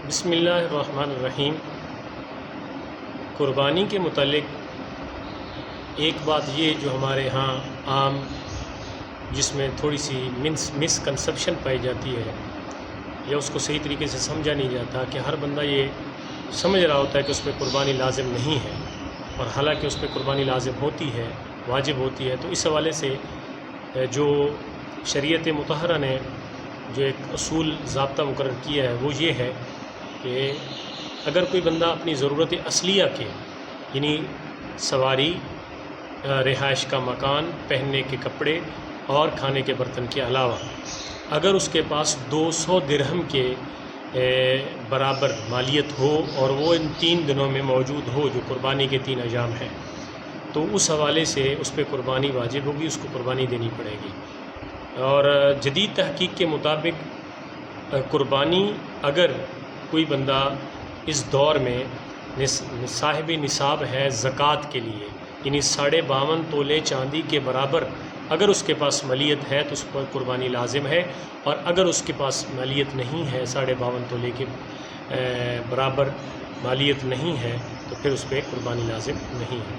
بسم اللہ الرحمن الرحیم۔ قربانی کے متعلق ایک بات یہ جو ہمارے ہاں عام جس میں تھوڑی سی مس کنسپشن پائی جاتی ہے یا اس کو صحیح طریقے سے سمجھا نہیں جاتا کہ ہر بندہ یہ سمجھ رہا ہوتا ہے کہ اس پہ قربانی لازم نہیں ہے، اور حالانکہ اس پہ قربانی لازم ہوتی ہے، واجب ہوتی ہے۔ تو اس حوالے سے جو شریعت مطہرہ نے جو ایک اصول ضابطہ مقرر کیا ہے وہ یہ ہے کہ اگر کوئی بندہ اپنی ضرورت اصلیہ کے یعنی سواری، رہائش کا مکان، پہننے کے کپڑے اور کھانے کے برتن کے علاوہ اگر اس کے پاس 200 درہم کے برابر مالیت ہو اور وہ ان 3 دنوں میں موجود ہو جو قربانی کے 3 ایام ہیں، تو اس حوالے سے اس پہ قربانی واجب ہوگی، اس کو قربانی دینی پڑے گی۔ اور جدید تحقیق کے مطابق قربانی اگر کوئی بندہ اس دور میں صاحب نصاب ہے زکوٰۃ کے لیے، یعنی 52.5 تولے چاندی کے برابر اگر اس کے پاس مالیت ہے تو اس پر قربانی لازم ہے، اور اگر اس کے پاس مالیت نہیں ہے، 52.5 تولے کے برابر مالیت نہیں ہے، تو پھر اس پہ قربانی لازم نہیں ہے۔